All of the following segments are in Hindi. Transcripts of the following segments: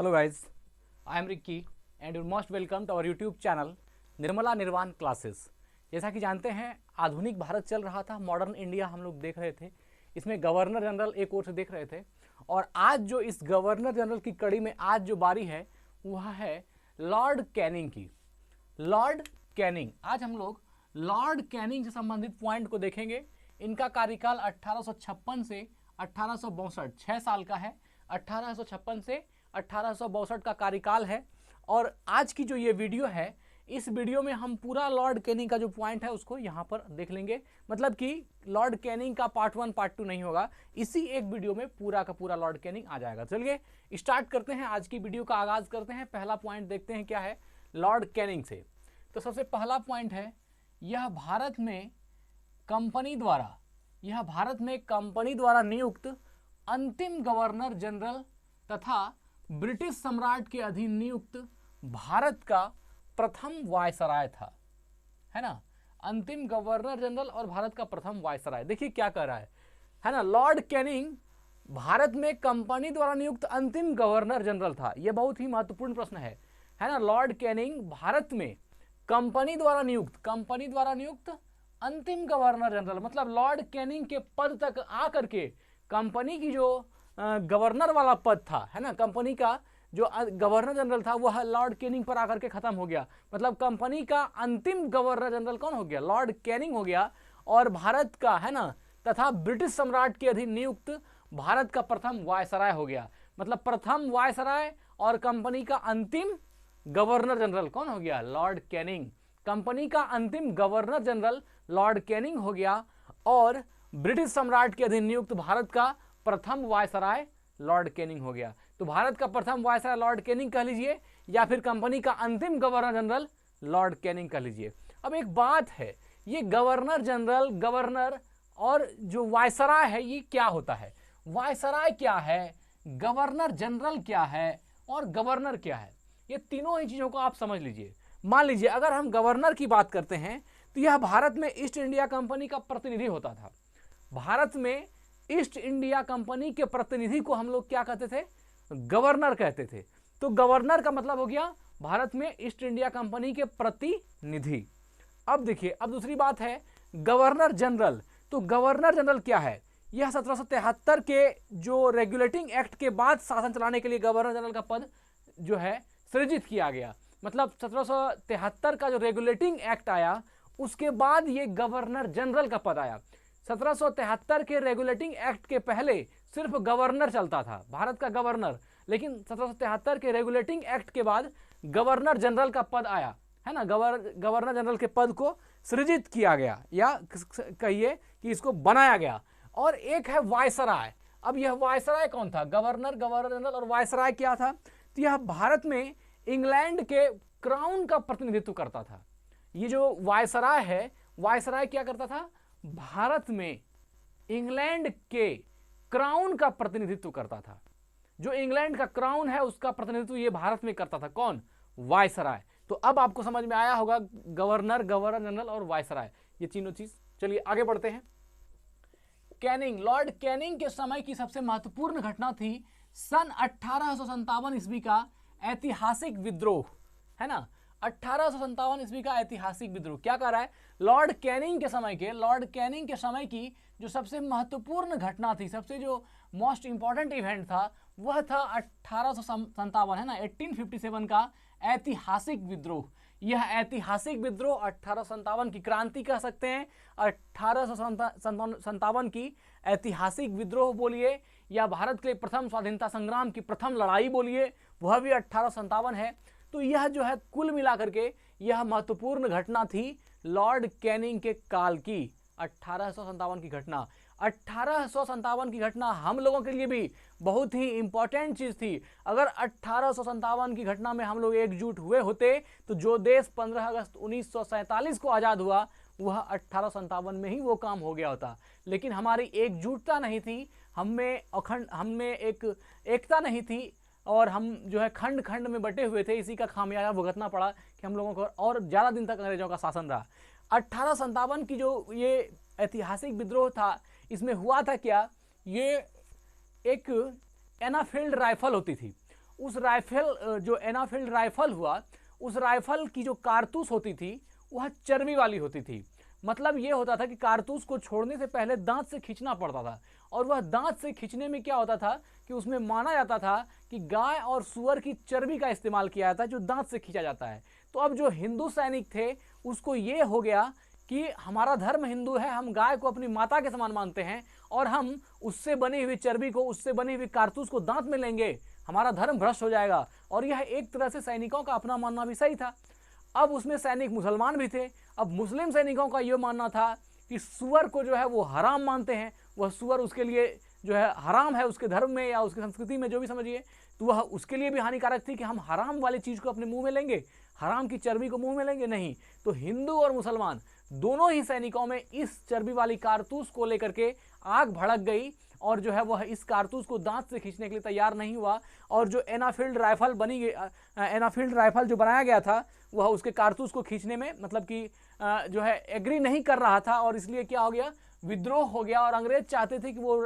Hello guys, I am Ricky and you most welcome to our YouTube channel Nirmala निर्वाण क्लासेस। जैसा कि जानते हैं आधुनिक भारत चल रहा था, मॉडर्न इंडिया हम लोग देख रहे थे, इसमें गवर्नर जनरल एक ओर से देख रहे थे और आज जो इस गवर्नर जनरल की कड़ी में आज जो बारी है वह है लॉर्ड कैनिंग की। लॉर्ड कैनिंग, आज हम लोग लॉर्ड कैनिंग से संबंधित पॉइंट को देखेंगे। इनका कार्यकाल 1856 से 1862, 6 साल का है। 1856 से 1862 का कार्यकाल है और आज की जो ये वीडियो है, इस वीडियो में हम पूरा लॉर्ड कैनिंग का जो पॉइंट है उसको यहाँ पर देख लेंगे। मतलब कि लॉर्ड कैनिंग का पार्ट 1 पार्ट 2 नहीं होगा, इसी एक वीडियो में पूरा का पूरा लॉर्ड कैनिंग आ जाएगा। चलिए स्टार्ट करते हैं, आज की वीडियो का आगाज करते हैं। पहला पॉइंट देखते हैं क्या है लॉर्ड कैनिंग से। तो सबसे पहला पॉइंट है, यह भारत में कंपनी द्वारा नियुक्त अंतिम गवर्नर जनरल तथा ब्रिटिश सम्राट के अधीन नियुक्त भारत का प्रथम वायसराय था, है ना। अंतिम गवर्नर जनरल और भारत का प्रथम वायसराय। देखिए क्या कह रहा है ना। लॉर्ड कैनिंग भारत में कंपनी द्वारा नियुक्त अंतिम गवर्नर जनरल था। यह बहुत ही महत्वपूर्ण प्रश्न है ना। लॉर्ड कैनिंग भारत में कंपनी द्वारा नियुक्त अंतिम गवर्नर जनरल, मतलब लॉर्ड कैनिंग के पद तक आकर के कंपनी की जो गवर्नर वाला पद था, है ना, कंपनी का जो गवर्नर जनरल था वह लॉर्ड कैनिंग पर आकर के खत्म हो गया। मतलब कंपनी का अंतिम गवर्नर जनरल कौन हो गया? लॉर्ड कैनिंग हो गया। और भारत का, है ना, तथा ब्रिटिश सम्राट के अधीन नियुक्त भारत का प्रथम वायसराय हो गया। मतलब प्रथम वायसराय और कंपनी का अंतिम गवर्नर जनरल कौन हो गया? Lord Canning. कंपनी का अंतिम गवर्नर जनरल लॉर्ड कैनिंग हो गया और ब्रिटिश सम्राट के अधीन नियुक्त भारत का प्रथम वायसराय लॉर्ड कैनिंग हो गया। तो भारत का प्रथम वायसराय लॉर्ड कैनिंग कह लीजिए या फिर कंपनी का अंतिम गवर्नर जनरल लॉर्ड कैनिंग कह लीजिए। अब एक बात है, ये गवर्नर जनरल, गवर्नर और जो वायसराय है ये क्या होता है? वायसराय क्या है, गवर्नर जनरल क्या है और गवर्नर क्या है? ये तीनों ही चीजों को आप समझ लीजिए। मान लीजिए अगर हम गवर्नर की बात करते हैं तो यह भारत में ईस्ट इंडिया कंपनी का प्रतिनिधि होता था। भारत में ईस्ट इंडिया कंपनी के प्रतिनिधि को हम लोग क्या कहते थे? गवर्नर कहते थे। तो गवर्नर का मतलब हो गया भारत में ईस्ट इंडिया कंपनी के प्रतिनिधि। अब देखिए, अब दूसरी बात है गवर्नर जनरल। तो गवर्नर जनरल क्या है? यह 1773 के जो रेगुलेटिंग एक्ट के बाद शासन चलाने के लिए गवर्नर जनरल का पद जो है सृजित किया गया। मतलब 1773 का जो रेगुलेटिंग एक्ट आया उसके बाद ये गवर्नर जनरल का पद आया। 1773 के रेगुलेटिंग एक्ट के पहले सिर्फ गवर्नर चलता था, भारत का गवर्नर, लेकिन 1773 के रेगुलेटिंग एक्ट के बाद गवर्नर जनरल का पद आया, है ना। गवर्नर जनरल के पद को सृजित किया गया या कहिए कि इसको बनाया गया। और एक है वायसराय। अब यह वायसराय कौन था? गवर्नर, गवर्नर जनरल और वायसराय क्या था? तो यह भारत में इंग्लैंड के क्राउन का प्रतिनिधित्व करता था। ये जो वायसराय है, वायसराय क्या करता था? भारत में इंग्लैंड के क्राउन का प्रतिनिधित्व करता था। जो इंग्लैंड का क्राउन है उसका प्रतिनिधित्व ये भारत में करता था। कौन? वायसराय। तो अब आपको समझ में आया होगा गवर्नर, गवर्नर जनरल और वायसराय, ये तीनों चीज। चलिए आगे बढ़ते हैं। कैनिंग, लॉर्ड कैनिंग के समय की सबसे महत्वपूर्ण घटना थी सन 1857 ईस्वी का ऐतिहासिक विद्रोह, है ना। 1857 ईस्वी का ऐतिहासिक विद्रोह। क्या कर रहा है? लॉर्ड कैनिंग के समय की जो सबसे महत्वपूर्ण घटना थी, सबसे जो मोस्ट इंपॉर्टेंट इवेंट था वह था 1857, है ना, 1857 का ऐतिहासिक विद्रोह। यह ऐतिहासिक विद्रोह 1857 की क्रांति कह सकते हैं, 1857 की ऐतिहासिक विद्रोह बोलिए या भारत के लिए प्रथम स्वाधीनता संग्राम की प्रथम लड़ाई बोलिए, वह भी 1857 है। तो यह जो है कुल मिलाकर के यह महत्वपूर्ण घटना थी लॉर्ड कैनिंग के काल की, 1857 की घटना। 1857 की घटना हम लोगों के लिए भी बहुत ही इंपॉर्टेंट चीज थी। अगर 1857 की घटना में हम लोग एकजुट हुए होते तो जो देश 15 अगस्त 1947 को आजाद हुआ वह 1857 में ही वो काम हो गया होता। लेकिन हमारी एकजुटता नहीं थी, हमें एकता नहीं थी और हम जो है खंड खंड में बटे हुए थे। इसी का खामियाजा भुगतना पड़ा कि हम लोगों को और ज़्यादा दिन तक अंग्रेजों का शासन रहा। 1857 की जो ये ऐतिहासिक विद्रोह था, इसमें हुआ था क्या, ये एक एनाफील्ड राइफल होती थी, उस राइफल जो एनाफील्ड राइफल हुआ, उस राइफल की जो कारतूस होती थी वह चर्बी वाली होती थी। मतलब ये होता था कि कारतूस को छोड़ने से पहले दांत से खींचना पड़ता था, और वह दांत से खींचने में क्या होता था कि उसमें माना जाता था कि गाय और सूअर की चर्बी का इस्तेमाल किया जाता है जो दांत से खींचा जाता है। तो अब जो हिंदू सैनिक थे उसको ये हो गया कि हमारा धर्म हिंदू है, हम गाय को अपनी माता के समान मानते हैं और हम उससे बनी हुई चर्बी को, उससे बनी हुई कारतूस को दांत में लेंगे, हमारा धर्म भ्रष्ट हो जाएगा। और यह एक तरह से सैनिकों का अपना मानना भी सही था। अब उसमें सैनिक मुसलमान भी थे। अब मुस्लिम सैनिकों का यह मानना था कि सूअर को जो है वो हराम मानते हैं, वह सूअर उसके लिए जो है हराम है, उसके धर्म में या उसकी संस्कृति में जो भी समझिए, तो वह उसके लिए भी हानिकारक थी कि हम हराम वाली चीज़ को अपने मुंह में लेंगे, हराम की चर्बी को मुंह में लेंगे नहीं। तो हिंदू और मुसलमान दोनों ही सैनिकों में इस चर्बी वाली कारतूस को लेकर के आग भड़क गई, और जो है वह इस कारतूस को दांत से खींचने के लिए तैयार नहीं हुआ। और जो एनाफील्ड राइफल बनी गई, एनाफील्ड राइफल जो बनाया गया था, वह उसके कारतूस को खींचने में मतलब कि जो है एग्री नहीं कर रहा था, और इसलिए क्या हो गया, विद्रोह हो गया। और अंग्रेज चाहते थे कि वो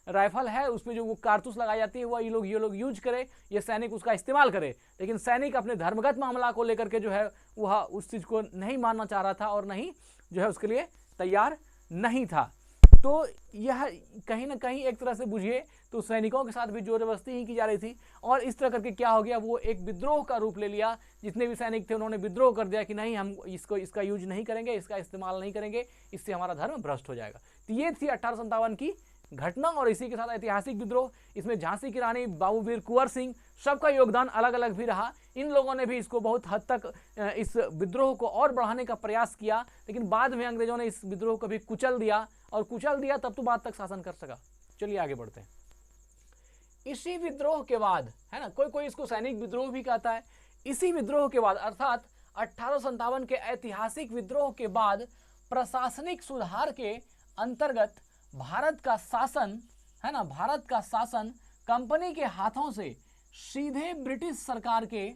राइफल है उसमें जो वो कारतूस लगाई जाती है वह ये लोग यूज करे, ये सैनिक उसका इस्तेमाल करे। लेकिन सैनिक अपने धर्मगत मामला को लेकर के जो है वह उस चीज़ को नहीं मानना चाह रहा था और नहीं जो है उसके लिए तैयार नहीं था। तो यह कहीं ना कहीं एक तरह से बुझिए तो सैनिकों के साथ भी जोर जबरदस्ती ही की जा रही थी, और इस तरह करके क्या हो गया, वो एक विद्रोह का रूप ले लिया। जितने भी सैनिक थे उन्होंने विद्रोह कर दिया कि नहीं, हम इसका यूज नहीं करेंगे, इसका इस्तेमाल नहीं करेंगे, इससे हमारा धर्म भ्रष्ट हो जाएगा। तो ये थी 1857 की घटना, और इसी के साथ ऐतिहासिक विद्रोह। इसमें झांसी की रानी, बाबू वीर कुंवर सिंह, सबका योगदान अलग अलग भी रहा। इन लोगों ने भी इसको बहुत हद तक इस विद्रोह को और बढ़ाने का प्रयास किया, लेकिन बाद में अंग्रेजों ने इस विद्रोह को भी कुचल दिया, और कुचल दिया तब तो बाद तक शासन कर सका। चलिए आगे बढ़ते हैं। इसी विद्रोह के बाद, है ना, कोई कोई इसको सैनिक विद्रोह भी कहता है, इसी विद्रोह के बाद अर्थात 1857 के ऐतिहासिक विद्रोह के बाद प्रशासनिक सुधार के अंतर्गत भारत का शासन, है ना, भारत का शासन कंपनी के हाथों से सीधे ब्रिटिश सरकार के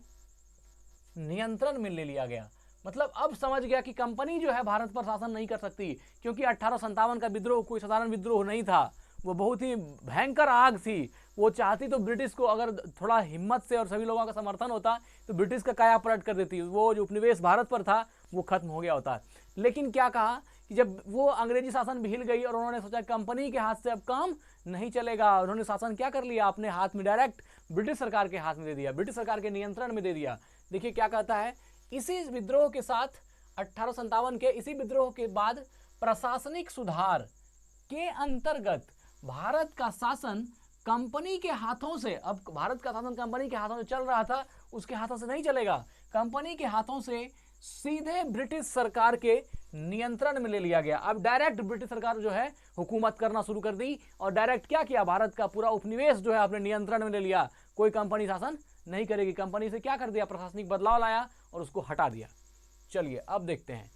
नियंत्रण में ले लिया गया। मतलब अब समझ गया कि कंपनी जो है भारत पर शासन नहीं कर सकती, क्योंकि 1857 का विद्रोह कोई साधारण विद्रोह नहीं था, वो बहुत ही भयंकर आग थी। वो चाहती तो ब्रिटिश को, अगर थोड़ा हिम्मत से और सभी लोगों का समर्थन होता तो ब्रिटिश का काया पलट कर देती, वो जो उपनिवेश भारत पर था वो खत्म हो गया होता। लेकिन क्या कहा कि जब वो अंग्रेजी शासन हिल गई और उन्होंने सोचा कंपनी के हाथ से अब काम नहीं चलेगा, उन्होंने शासन क्या कर लिया, अपने हाथ में डायरेक्ट ब्रिटिश सरकार के हाथ में दे दिया, ब्रिटिश सरकार के नियंत्रण में दे दिया। देखिए क्या कहता है, इसी विद्रोह के साथ 1857 के इसी विद्रोह के बाद प्रशासनिक सुधार के अंतर्गत भारत का शासन कंपनी के हाथों से, अब भारत का शासन कंपनी के हाथों से चल रहा था, उसके हाथों से नहीं चलेगा, कंपनी के हाथों से सीधे ब्रिटिश सरकार के नियंत्रण में ले लिया गया। अब डायरेक्ट ब्रिटिश सरकार जो है हुकूमत करना शुरू कर दी, और डायरेक्ट क्या किया, भारत का पूरा उपनिवेश जो है अपने नियंत्रण में ले लिया। कोई कंपनी शासन नहीं करेगी, कंपनी से क्या कर दिया, प्रशासनिक बदलाव लाया और उसको हटा दिया। चलिए अब देखते हैं,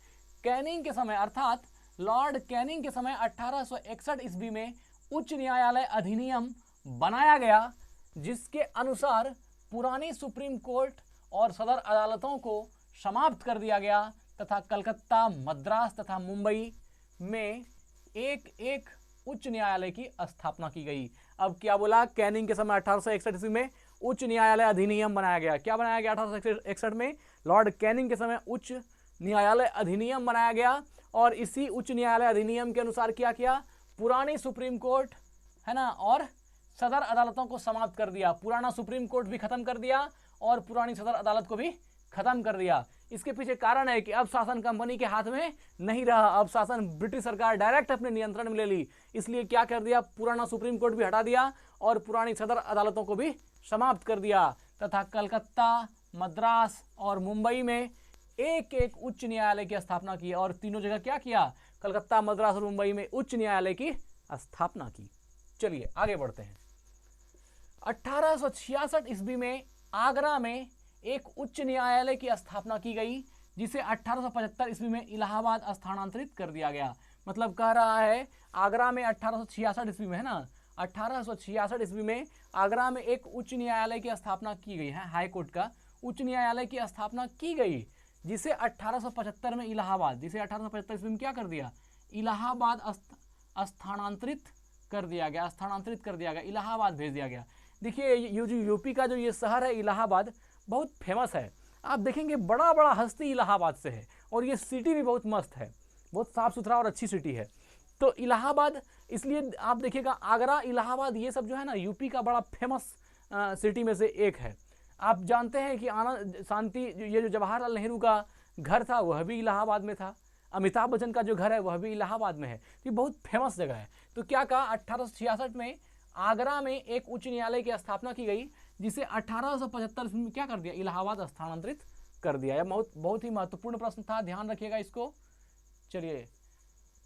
कैनिंग के समय अर्थात लॉर्ड कैनिंग के समय 1861 ईस्वी में उच्च न्यायालय अधिनियम बनाया गया, जिसके अनुसार पुरानी सुप्रीम कोर्ट और सदर अदालतों को समाप्त कर दिया गया, तथा कलकत्ता, मद्रास तथा मुंबई में एक एक उच्च न्यायालय की स्थापना की गई। अब क्या बोला, कैनिंग के समय 1861 ईस्वी में उच्च न्यायालय अधिनियम बनाया गया। क्या बनाया गया 1861 में, लॉर्ड कैनिंग के समय उच्च न्यायालय अधिनियम बनाया गया, और इसी उच्च न्यायालय अधिनियम के अनुसार क्या किया, पुरानी सुप्रीम कोर्ट, है ना, और सदर अदालतों को समाप्त कर दिया। पुराना सुप्रीम कोर्ट भी खत्म कर दिया और पुरानी सदर अदालत को भी खत्म कर दिया। इसके पीछे कारण है कि अब शासन कंपनी के हाथ में नहीं रहा, अब शासन ब्रिटिश सरकार डायरेक्ट अपने नियंत्रण में ले ली। इसलिए क्या कर दिया, पुराना सुप्रीम कोर्ट भी हटा दिया और पुरानी सदर अदालतों को भी समाप्त कर दिया, तथा कलकत्ता, मद्रास और मुंबई में एक एक उच्च न्यायालय की स्थापना की। और तीनों जगह क्या किया, कलकत्ता, मद्रास और मुंबई में उच्च न्यायालय की स्थापना की। चलिए आगे बढ़ते हैं। 1866 ईस्वी में आगरा में एक उच्च न्यायालय की स्थापना की गई, जिसे 1875 ईस्वी में इलाहाबाद स्थानांतरित कर दिया गया। मतलब कह रहा है आगरा में 1866 ईस्वी में, है ना, 1866 ईस्वी में आगरा में एक उच्च न्यायालय की स्थापना की गई है, हाई कोर्ट का उच्च न्यायालय की स्थापना की गई, जिसे 1875 में इलाहाबाद, जिसे 1875 ईस्वी में क्या कर दिया, इलाहाबाद स्थानांतरित कर दिया गया, स्थानांतरित कर दिया गया, इलाहाबाद भेज दिया गया। देखिए ये जो यूपी का जो ये शहर है इलाहाबाद, बहुत फेमस है। आप देखेंगे बड़ा बड़ा हस्ती इलाहाबाद से है, और ये सिटी भी बहुत मस्त है, बहुत साफ़ सुथरा और अच्छी सिटी है। तो इलाहाबाद, इसलिए आप देखिएगा आगरा, इलाहाबाद, ये सब जो है ना यूपी का बड़ा फेमस सिटी में से एक है। आप जानते हैं कि आनंद शांति, ये जो जवाहरलाल नेहरू का घर था वह भी इलाहाबाद में था, अमिताभ बच्चन का जो घर है वह भी इलाहाबाद में है। तो ये बहुत फेमस जगह है। तो क्या कहा, 1866 में आगरा में एक उच्च न्यायालय की स्थापना की गई, जिसे 1875 में क्या कर दिया, इलाहाबाद स्थानांतरित कर दिया। यह बहुत ही महत्वपूर्ण प्रश्न था, ध्यान रखिएगा इसको। चलिए,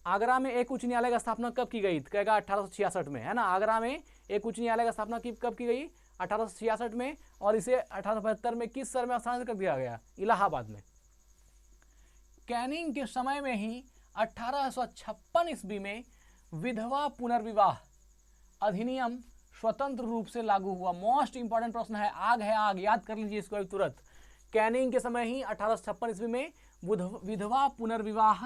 आगरा में एक उच्च न्यायालय की स्थापना कब की गई, कहेगा 1866 में, है ना। आगरा में एक उच्च न्यायालय की स्थापना कब की गई, 1866 में, और इसे 1875 में किस शहर में स्थानांतरित कर दिया गया, इलाहाबाद में। कैनिंग के समय में ही 1856 ईस्वी में विधवा पुनर्विवाह अधिनियम स्वतंत्र रूप से लागू हुआ। मोस्ट इंपॉर्टेंट प्रश्न है, आग है आग, याद कर लीजिए इसको तुरंत। कैनिंग के समय ही 1856 ईस्वी में विधवा पुनर्विवाह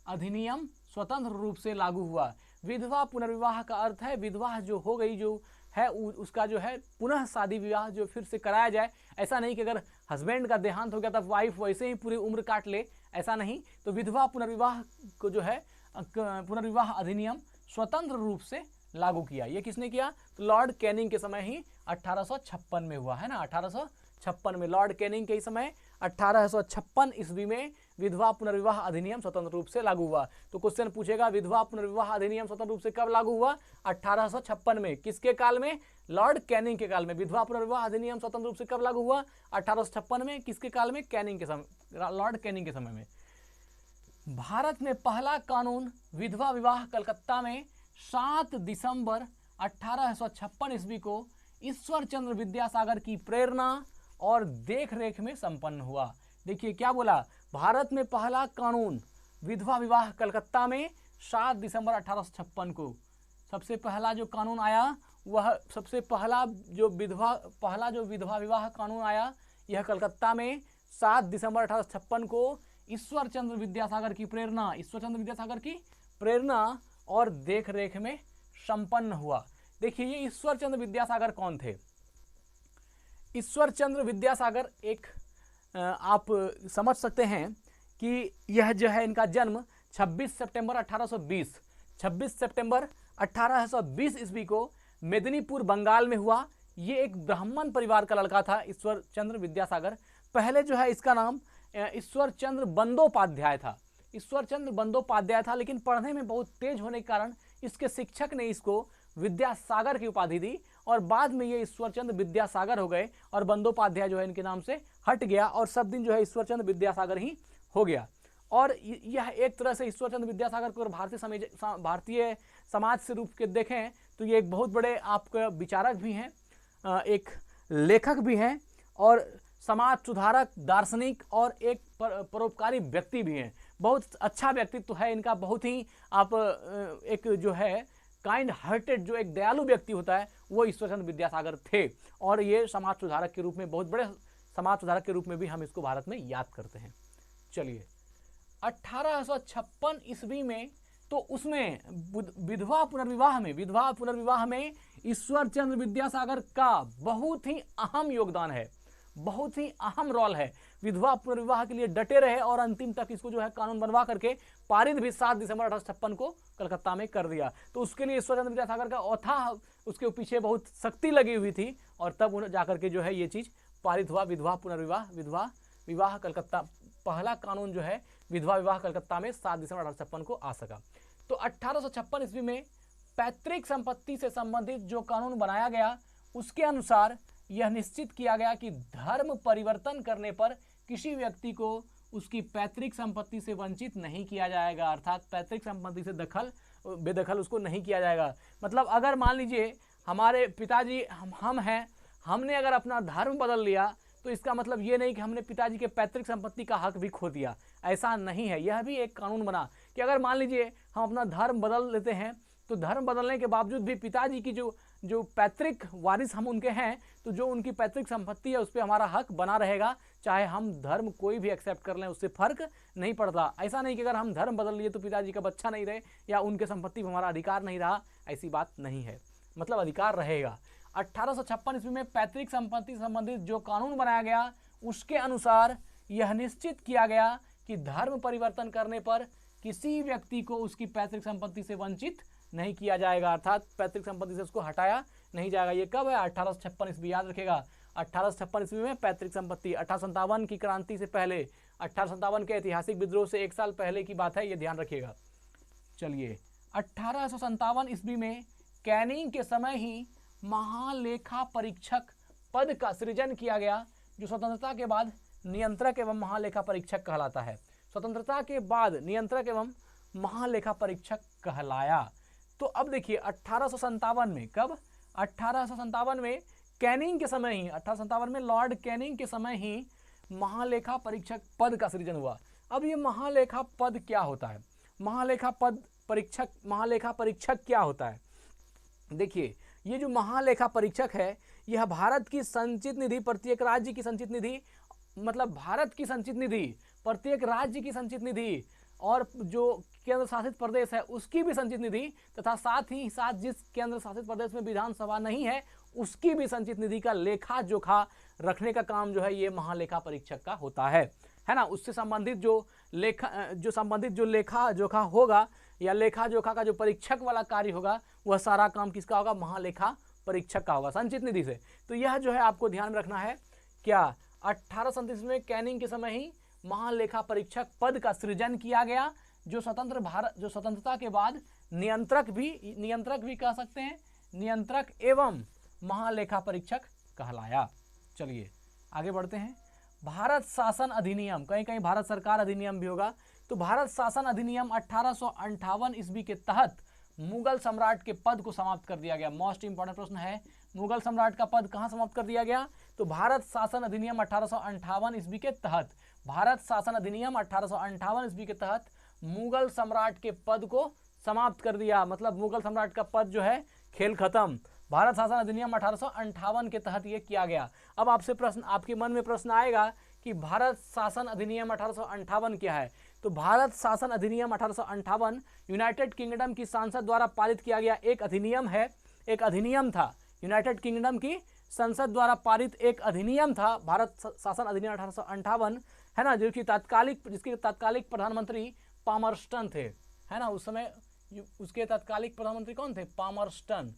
अधिनियम स्वतंत्र रूप से लागू हुआ। विधवा पुनर्विवाह का अर्थ है विधवा जो हो गई, जो है उसका जो है पुनः शादी विवाह जो फिर से कराया जाए। ऐसा नहीं कि अगर हस्बैंड का देहांत हो गया तब वाइफ वैसे ही पूरी उम्र काट ले, ऐसा नहीं। तो विधवा पुनर्विवाह को जो है पुनर्विवाह अधिनियम स्वतंत्र रूप से लागू किया। ये किसने किया, तो लॉर्ड कैनिंग के समय ही 1856 में हुआ, है ना। 1856 में लॉर्ड कैनिंग के समय 1856 ईस्वी में विधवा पुनर्विवाह अधिनियम स्वतंत्र रूप से लागू हुआ। तो क्वेश्चन पूछेगा विधवा पुनर्विवाह अधिनियम स्वतंत्र रूप से कब लागू हुआ, 1856 में। किसके काल में, लॉर्ड कैनिंग के काल में। विधवा पुनर्विवाह अधिनियम स्वतंत्र रूप से कब लागू हुआ, 1856 में। किसके काल में, कैनिंग के समय, लॉर्ड कैनिंग के समय में। भारत में पहला कानून विधवा विवाह कलकत्ता में 7 दिसंबर 1856 ईस्वी को ईश्वर चंद्र विद्यासागर की प्रेरणा और देखरेख में संपन्न हुआ। देखिए क्या बोला, भारत में पहला कानून विधवा विवाह कलकत्ता में 7 दिसंबर 1856 को सबसे पहला जो कानून आया, वह सबसे पहला जो विधवा विवाह कानून आया, यह कलकत्ता में 7 दिसंबर 1856 को ईश्वर चंद्र विद्यासागर की प्रेरणा और देखरेख में संपन्न हुआ। देखिए ये ईश्वर चंद्र विद्यासागर कौन थे। ईश्वर चंद्र विद्यासागर एक आप समझ सकते हैं कि यह जो है इनका जन्म 26 सितंबर 1820 ईस्वी को मेदिनीपुर बंगाल में हुआ। ये एक ब्राह्मण परिवार का लड़का था ईश्वर चंद्र विद्यासागर। पहले जो है इसका नाम ईश्वर चंद्र बंदोपाध्याय था, लेकिन पढ़ने में बहुत तेज होने के कारण इसके शिक्षक ने इसको विद्यासागर की उपाधि दी, और बाद में ये ईश्वर चंद्र विद्यासागर हो गए, और बंदोपाध्याय जो है इनके नाम से हट गया, और सब दिन जो है ईश्वर चंद्र विद्यासागर ही हो गया। और यह एक तरह से ईश्वर चंद्र विद्यासागर को भारतीय समाज से रूप के देखें तो ये एक बहुत बड़े आपके विचारक भी हैं, एक लेखक भी हैं, और समाज सुधारक, दार्शनिक और एक परोपकारी व्यक्ति भी हैं। बहुत अच्छा व्यक्तित्व है इनका, बहुत ही आप एक जो है काइंड हार्टेड, जो एक दयालु व्यक्ति होता है, वो ईश्वर चंद्र विद्यासागर थे। और ये समाज सुधारक के रूप में, बहुत बड़े समाज सुधारक के रूप में भी हम इसको भारत में याद करते हैं। चलिए 1856 ईस्वी में, तो उसमें विधवा पुनर्विवाह में ईश्वर चंद्र विद्यासागर का बहुत ही अहम योगदान है, बहुत ही अहम रोल है। विधवा पुनर्विवाह के लिए डटे रहे और अंतिम तक इसको जो है कानून बनवा करके पारित भी 7 दिसंबर 1856 को कलकत्ता में कर दिया। तो उसके लिए ईश्वर चंद्र विद्यासागर का अथाह उसके पीछे बहुत शक्ति लगी हुई थी, और तब उन्हें जाकर के जो है ये चीज़ पारित हुआ, विधवा विवाह कलकत्ता, पहला कानून जो है विधवा विवाह कलकत्ता में 7 दिसंबर 1856 को आ सका। तो 1856 ईस्वी में पैतृक संपत्ति से संबंधित जो कानून बनाया गया, उसके अनुसार यह निश्चित किया गया कि धर्म परिवर्तन करने पर किसी व्यक्ति को उसकी पैतृक संपत्ति से वंचित नहीं किया जाएगा, अर्थात पैतृक संपत्ति से बेदखल उसको नहीं किया जाएगा। मतलब अगर मान लीजिए हमारे पिताजी हम हैं, हमने अगर अपना धर्म बदल लिया, तो इसका मतलब ये नहीं कि हमने पिताजी के पैतृक संपत्ति का हक भी खो दिया, ऐसा नहीं है। यह भी एक कानून बना कि अगर मान लीजिए हम अपना धर्म बदल लेते हैं, तो धर्म बदलने के बावजूद भी पिताजी की जो पैतृक वारिस हम उनके हैं, तो जो उनकी पैतृक संपत्ति है उस पर हमारा हक बना रहेगा, चाहे हम धर्म कोई भी एक्सेप्ट कर लें, उससे फर्क नहीं पड़ता। ऐसा नहीं कि अगर हम धर्म बदल लिए तो पिताजी का बच्चा नहीं रहे या उनके संपत्ति पर हमारा अधिकार नहीं रहा, ऐसी बात नहीं है। मतलब अधिकार रहेगा। 1856 ईस्वी में पैतृक संपत्ति से संबंधित जो कानून बनाया गया उसके अनुसार यह निश्चित किया गया कि धर्म परिवर्तन करने पर किसी व्यक्ति को उसकी पैतृक संपत्ति से वंचित नहीं किया जाएगा, अर्थात पैतृक संपत्ति से उसको हटाया नहीं जाएगा। ये कब है? 1856 ईस्वी, याद रखेगा 1856 ईस्वी में पैतृक संपत्ति। 1857 की क्रांति से पहले, 1857 के ऐतिहासिक विद्रोह से एक साल पहले की बात है, ये ध्यान रखिएगा। चलिए 1857 ईस्वी में कैनिंग के समय ही महालेखा परीक्षक पद का सृजन किया गया, जो स्वतंत्रता के बाद नियंत्रक एवं महालेखा परीक्षक कहलाता है। स्वतंत्रता के बाद नियंत्रक एवं महालेखा परीक्षक कहलाया। तो अब देखिए 1857 में, कब? 1857 में कैनिंग के समय ही, 1857 में लॉर्ड कैनिंग के समय ही महालेखा परीक्षक पद का सृजन हुआ। अब ये महालेखा पद क्या होता है? महालेखा परीक्षक क्या होता है? देखिए ये जो महालेखा परीक्षक है, यह भारत की संचित निधि, प्रत्येक राज्य की संचित निधि, मतलब भारत की संचित निधि, प्रत्येक राज्य की संचित निधि और जो केंद्र शासित प्रदेश है उसकी भी संचित निधि, तथा साथ ही साथ जिस केंद्र शासित प्रदेश में विधानसभा नहीं है उसकी भी संचित निधि का लेखा जोखा रखने का काम जो है ये महालेखा परीक्षक का होता है ना। उससे संबंधित जो लेखा जोखा होगा या लेखा जोखा का जो परीक्षक वाला कार्य होगा वह सारा काम किसका होगा? महालेखा परीक्षक का होगा, संचित निधि से। तो यह जो है आपको ध्यान रखना है। क्या 1837 में कैनिंग के समय ही महालेखा परीक्षक पद का सृजन किया गया, जो स्वतंत्रता के बाद नियंत्रक भी कह सकते हैं, नियंत्रक एवं महालेखा परीक्षक कहलाया। चलिए आगे बढ़ते हैं। भारत शासन अधिनियम, कहीं कहीं भारत सरकार अधिनियम भी होगा। तो भारत शासन अधिनियम 1858 ईस्वी के तहत मुगल सम्राट के पद को समाप्त कर दिया गया। मोस्ट इंपॉर्टेंट प्रश्न है, मुगल सम्राट का पद कहां समाप्त कर दिया गया? तो भारत शासन अधिनियम 1858 ईस्वी के तहत, भारत शासन अधिनियम 1858 ईस्वी के तहत मुगल सम्राट के पद को समाप्त कर दिया। मतलब मुगल सम्राट का पद जो है खेल खत्म। भारत शासन अधिनियम 1858 के तहत ये किया गया। अब आपसे प्रश्न, आपके मन में प्रश्न आएगा कि भारत शासन अधिनियम 1858 क्या है? तो भारत शासन अधिनियम 1858 यूनाइटेड किंगडम की संसद द्वारा पारित किया गया एक अधिनियम है, एक अधिनियम था। यूनाइटेड किंगडम की संसद द्वारा पारित एक अधिनियम था भारत शासन अधिनियम 1858, है ना, जिसके तत्कालिक प्रधानमंत्री पामरस्टन थे, है ना। उस समय उसके तत्कालिक प्रधानमंत्री कौन थे? पामरस्टन,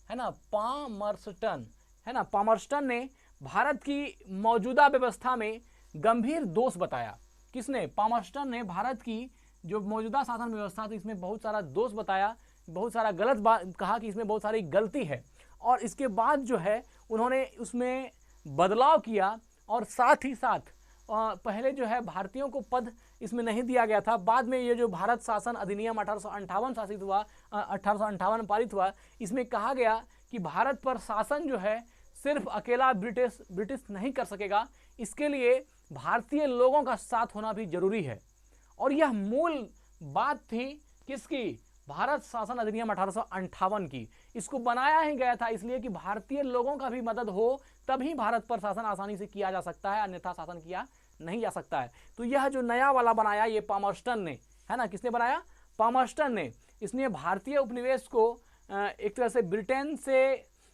है ना, पामरस्टन, है ना। पामरस्टन ने भारत की मौजूदा व्यवस्था में गंभीर दोष बताया। किसने? पामरस्टन ने भारत की जो मौजूदा शासन व्यवस्था थी इसमें बहुत सारा दोष बताया, बहुत सारा गलत बात कहा कि इसमें बहुत सारी गलती है, और इसके बाद जो है उन्होंने उसमें बदलाव किया। और साथ ही साथ पहले जो है भारतीयों को पद इसमें नहीं दिया गया था। बाद में ये जो भारत शासन अधिनियम 1858 शासित हुआ, 1858 पारित हुआ, इसमें कहा गया कि भारत पर शासन जो है सिर्फ अकेला ब्रिटिश नहीं कर सकेगा, इसके लिए भारतीय लोगों का साथ होना भी जरूरी है। और यह मूल बात थी किसकी? भारत शासन अधिनियम 1858 की। इसको बनाया ही गया था इसलिए कि भारतीय लोगों का भी मदद हो, तभी भारत पर शासन आसानी से किया जा सकता है, अन्यथा शासन किया नहीं जा सकता है। तो यह जो नया वाला बनाया ये पामरस्टन ने, है ना, किसने बनाया? पामरस्टन ने। इसने भारतीय उपनिवेश को एक तरह से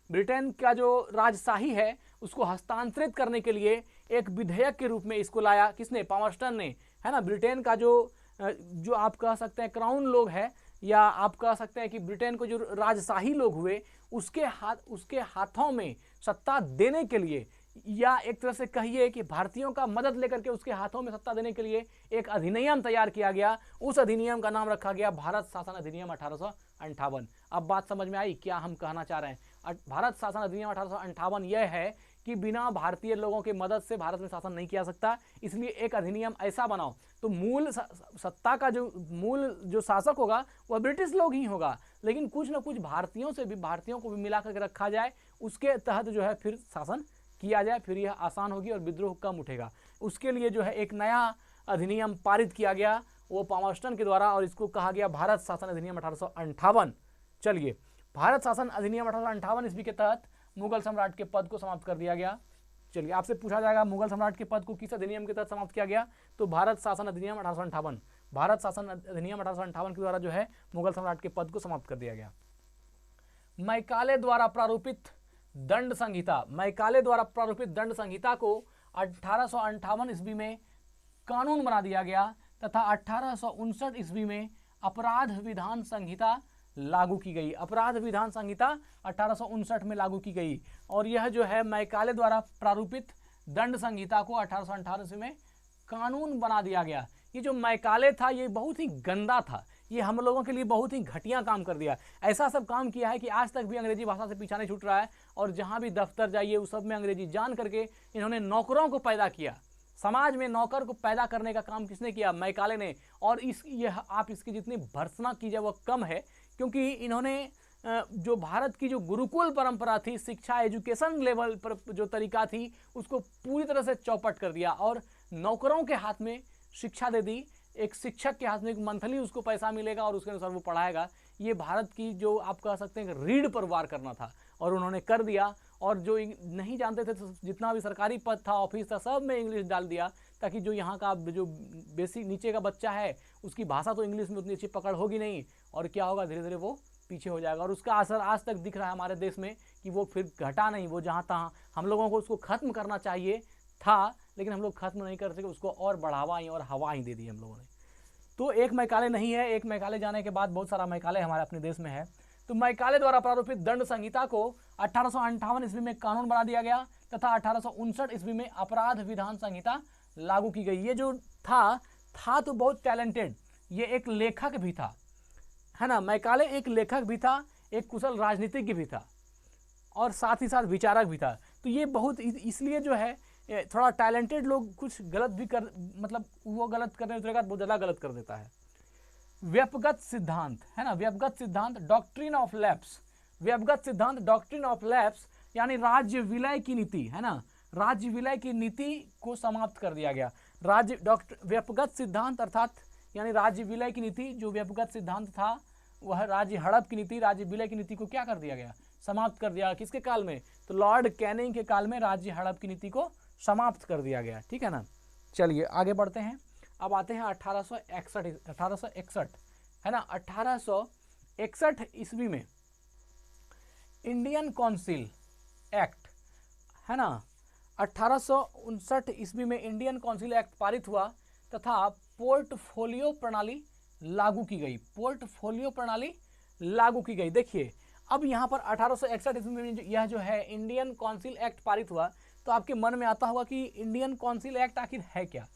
ब्रिटेन का जो राजशाही है उसको हस्तांतरित करने के लिए एक विधेयक के रूप में इसको लाया। किसने? पामरस्टन ने, है ना। ब्रिटेन का जो आप कह सकते हैं क्राउन लोग है, या आप कह सकते हैं कि ब्रिटेन को जो राजशाही लोग हुए उसके हाथों में सत्ता देने के लिए, या एक तरह से कहिए कि भारतीयों का मदद लेकर के उसके हाथों में सत्ता देने के लिए एक अधिनियम तैयार किया गया। उस अधिनियम का नाम रखा गया भारत शासन अधिनियम 1858। अब बात समझ में आई क्या हम कहना चाह रहे हैं? भारत शासन अधिनियम 1858 यह है कि बिना भारतीय लोगों की मदद से भारत में शासन नहीं किया सकता, इसलिए एक अधिनियम ऐसा बनाओ तो मूल सत्ता का जो शासक होगा वह ब्रिटिश लोग ही होगा, लेकिन कुछ न कुछ भारतीयों को भी मिला करके रखा जाए, उसके तहत जो है फिर शासन किया जाए, फिर यह आसान होगी और विद्रोह कम उठेगा। उसके लिए जो है एक नया अधिनियम पारित किया गया वो पामरस्टन के द्वारा, और इसको कहा गया भारत शासन अधिनियम 1858। चलिए, भारत शासन अधिनियम 1858 ईस्वी के तहत मुगल सम्राट के पद को समाप्त कर दिया गया। चलिए, आपसे पूछा जाएगा मुगल सम्राट के पद को किस अधिनियम के तहत समाप्त किया गया? तो भारत शासन अधिनियम 1858। भारत शासन अधिनियम 1858 के द्वारा जो है मुगल सम्राट के पद को समाप्त कर दिया गया। मैकाले द्वारा प्रारूपित दंड संहिता, मैकाले द्वारा प्रारूपित दंड संहिता को 1858 ईस्वी में कानून बना दिया गया तथा 1859 ईस्वी में अपराध विधान संहिता लागू की गई। अपराध विधान संहिता 1859 में लागू की गई और यह जो है मैकाले द्वारा प्रारूपित दंड संहिता को 1858 में कानून बना दिया गया। ये जो मैकाले था ये बहुत ही गंदा था, ये हम लोगों के लिए बहुत ही घटिया काम कर दिया। ऐसा सब काम किया है कि आज तक भी अंग्रेजी भाषा से पीछा नहीं छूट रहा है और जहाँ भी दफ्तर जाइए उस सब में अंग्रेजी जान करके इन्होंने नौकरों को पैदा किया। समाज में नौकर को पैदा करने का काम किसने किया? मैकाले ने। और आप इसकी जितनी भर्त्सना कीजिए वह कम है, क्योंकि इन्होंने जो भारत की जो गुरुकुल परंपरा थी, शिक्षा एजुकेशन लेवल पर जो तरीका थी उसको पूरी तरह से चौपट कर दिया और नौकरों के हाथ में शिक्षा दे दी। एक शिक्षक के हाथ में एक मंथली उसको पैसा मिलेगा और उसके अनुसार वो पढ़ाएगा। ये भारत की जो आप कह सकते हैं कि रीढ़ पर वार करना था और उन्होंने कर दिया। और जो नहीं जानते थे तो जितना भी सरकारी पद था, ऑफिस था, सब में इंग्लिश डाल दिया ताकि जो यहाँ का जो बेसिक नीचे का बच्चा है उसकी भाषा तो इंग्लिश में उतनी अच्छी पकड़ होगी नहीं और क्या होगा, धीरे धीरे वो पीछे हो जाएगा। और उसका असर आज तक दिख रहा है हमारे देश में कि वो फिर घटा नहीं, वो जहाँ तहाँ हम लोगों को उसको ख़त्म करना चाहिए था लेकिन हम लोग खत्म नहीं कर सके, उसको और बढ़ावा ही और हवा ही दे दी हम लोगों ने। तो एक मैकाले नहीं है, एक मैकाले जाने के बाद बहुत सारा मैकाले हमारे अपने देश में है। तो मैकाले द्वारा प्रारूपित दंड संहिता को 1858 ईस्वी में कानून बना दिया गया तथा 1859 ईस्वी में अपराध विधान संहिता लागू की गई। ये जो था तो बहुत टैलेंटेड, ये एक लेखक भी था, है ना। मैकाले एक लेखक भी था, एक कुशल राजनीतिज्ञ भी था और साथ ही साथ विचारक भी था। तो ये बहुत इसलिए जो है थोड़ा टैलेंटेड लोग कुछ गलत भी कर, मतलब वो गलत करने उतरेगा बहुत ज़्यादा गलत कर देता है। व्यपगत सिद्धांत, है ना, व्यपगत सिद्धांत, डॉक्ट्रिन ऑफ लैप्स। व्यपगत सिद्धांत, डॉक्ट्रिन ऑफ लैप्स यानी राज्य विलय की नीति, है ना, राज्य विलय की नीति को समाप्त कर दिया गया। व्यपगत सिद्धांत अर्थात यानी राज्य विलय की नीति, जो व्यपगत सिद्धांत था वह राज्य हड़प की नीति, राज्य विलय की नीति को क्या कर दिया गया? समाप्त कर दिया। किसके काल में? तो लॉर्ड कैनिंग के काल में राज्य हड़प की नीति को समाप्त कर दिया गया। ठीक है ना। चलिए आगे बढ़ते हैं। अब आते हैं 1861, है ना। 1861 ईस्वी में इंडियन काउंसिल एक्ट, है ना, 1859 ईस्वी में इंडियन काउंसिल एक्ट पारित हुआ तथा पोर्टफोलियो प्रणाली लागू की गई। पोर्टफोलियो प्रणाली लागू की गई। देखिए अब यहाँ पर 1861 ईस्वी में यह जो है इंडियन काउंसिल एक्ट पारित हुआ तो आपके मन में आता होगा कि इंडियन काउंसिल एक्ट आखिर है क्या,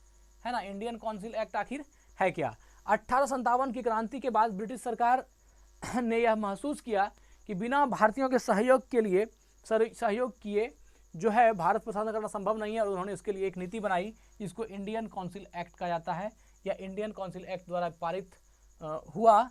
है ना। इंडियन काउंसिल एक्ट आखिर है क्या? 1857 की क्रांति के बाद ब्रिटिश सरकार ने यह महसूस किया कि बिना भारतीयों के सहयोग किए जो है भारत को शासन करना संभव नहीं है और उन्होंने इसके लिए एक नीति बनाई जिसको इंडियन काउंसिल एक्ट कहा जाता है या इंडियन काउंसिल एक्ट द्वारा पारित हुआ